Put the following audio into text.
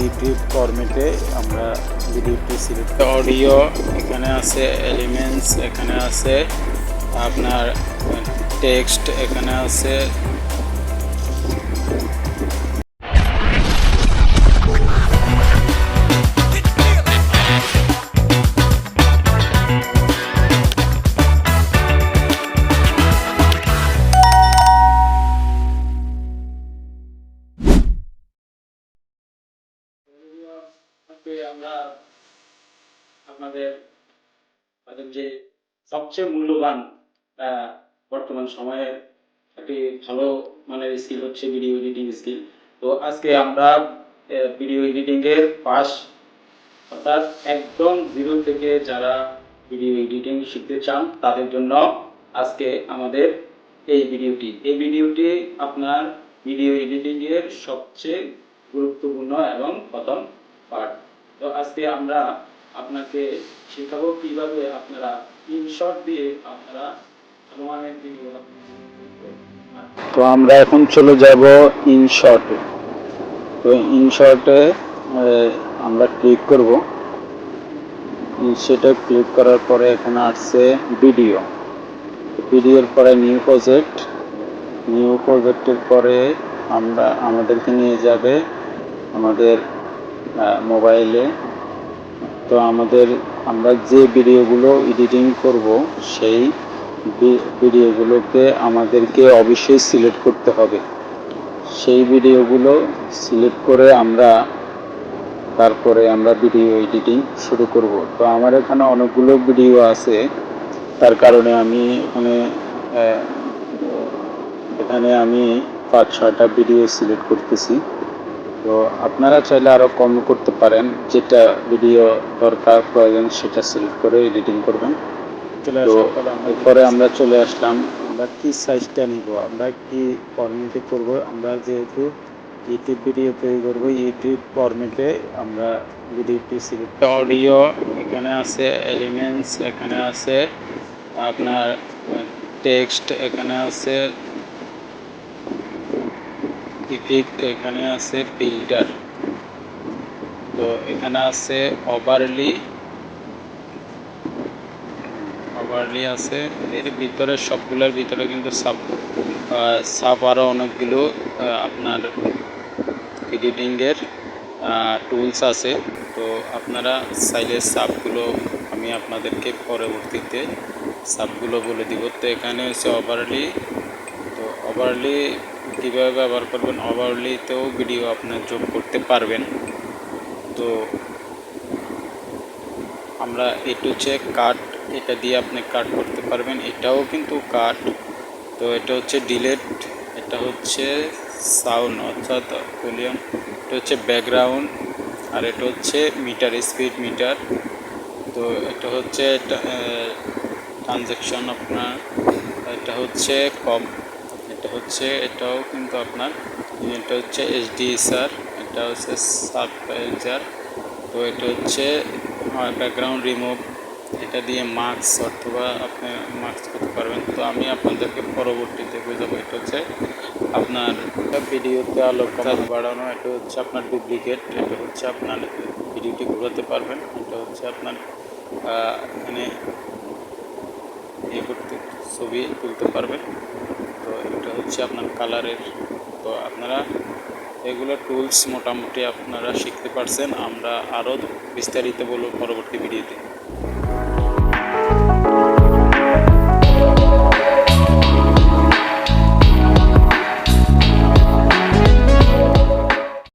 YouTube ফরম্যাটে আমরা ভিডিওটি সিলেক্ট অডিও এখানে আছে, এলিমেন্টস এখানে আছে, আপনার টেক্সট এখানে আছে। আমরা আপনাদের যে সবচেয়ে মূল্যবান বর্তমান সময়ে একটি ভালো মানের স্কিল হচ্ছে ভিডিও এডিটিং স্কিল। তো আজকে আমরা ভিডিও এডিটিং এর অর্থাৎ একদম জিরো থেকে যারা ভিডিও এডিটিং শিখতে চান তাদের জন্য আজকে আমাদের এই ভিডিওটি আপনার ভিডিও এডিটিং এর সবচেয়ে গুরুত্বপূর্ণ এবং প্রথম পার্ট। তো আজকে আমরা আপনাকে শেখাবো কিভাবে আপনারা ইনশর্ট দিয়ে আপনারা ভালোমানের ভিডিও। তো আমরা এখন চলে যাব ইনশর্টে। তো ইনশর্টে আমরা ক্লিক করব। সেটা ক্লিক করার পরে এখানে আসছে ভিডিওর পরে নিউ প্রজেক্টের পরে আমাদেরকে নিয়ে যাবে আমাদের মোবাইলে। তো আমরা যে ভিডিওগুলো এডিটিং করব সেই ভিডিওগুলোকে আমাদেরকে অবশ্যই সিলেক্ট করতে হবে। সেই ভিডিওগুলো সিলেক্ট করে তারপরে আমরা ভিডিও এডিটিং শুরু করব। তো আমার এখানে অনেকগুলো ভিডিও আছে, তার কারণে আমি এখানে আমি 5-6টা ভিডিও সিলেক্ট করতেছি। তো আপনারা চাইলে আরও কম করতে পারেন, যেটা ভিডিও দরকার প্রয়োজন সেটা সিলেক্ট করে এডিটিং করবেন। তো এরপরে আমরা চলে আসলাম, আমরা কি সাইজটা নিব, আমরা কি ফরম্যাটে করব। আমরা যেহেতু ইউটিউব ভিডিও তৈরি করব, ইউটিউব ফরম্যাটে আমরা ভিডিওটি সিলেক্ট। অডিও এখানে আছে, এলিমেন্টস এখানে আছে, আপনার টেক্সট এখানে আছে, ইফেক্ট এখানে আছে, ফিল্টার। তো এখানে আছে ওভারলি আছে। এর ভিতরে সবগুলোর ভিতরে কিন্তু সাব আরও অনেকগুলো আপনার এডিটিংয়ের টুলস আছে। তো আপনারা চাইলে সাবগুলো আমি আপনাদেরকে পরবর্তীতে সাবগুলো বলে দিব। তো এখানে হচ্ছে ওভারলি। তো ওভারলি কীভাবে ব্যবহার করবেন, ওভারলিতেও ভিডিও আপনার যোগ করতে পারবেন। তো আমরা এটু হচ্ছে কাট, এটা দিয়ে আপনি কাট করতে পারবেন, এটাও কিন্তু কাট। তো এটা হচ্ছে ডিলেট, এটা হচ্ছে সাউন্ড অর্থাৎ ভলিউম, এটা হচ্ছে ব্যাকগ্রাউন্ড, আর এটা হচ্ছে মিটার, স্পিড মিটার। তো এটা হচ্ছে ট্রানজ্যাকশন আপনার, এটা হচ্ছে কম, এটাও কিন্তু আপনার, এটা হচ্ছে HDSR, এটা হচ্ছে সাবটাইজার। তো এটা হচ্ছে ব্যাকগ্রাউন্ড রিমুভ, এটা দিয়ে মার্কস অথবা আপনি মার্কস করতে পারবেন। তো আমি আপনাদেরকে পরবর্তীতে বুঝাবো। এটা হচ্ছে আপনার ভিডিওতে আলো কমানো বাড়ানো, এটা হচ্ছে আপনার ডুপ্লিকেট, এটা হচ্ছে আপনার ভিডিওটি ঘোরাতে পারবেন, এটা হচ্ছে আপনার এখানে ছবি তুলতে পারবেন। তো এটা হচ্ছে আপনার কালারের। তো আপনারা এগুলো টুলস মোটামুটি আপনারা শিখতে পারছেন। আমরা আরও বিস্তারিত বলব পরবর্তী ভিডিওতে।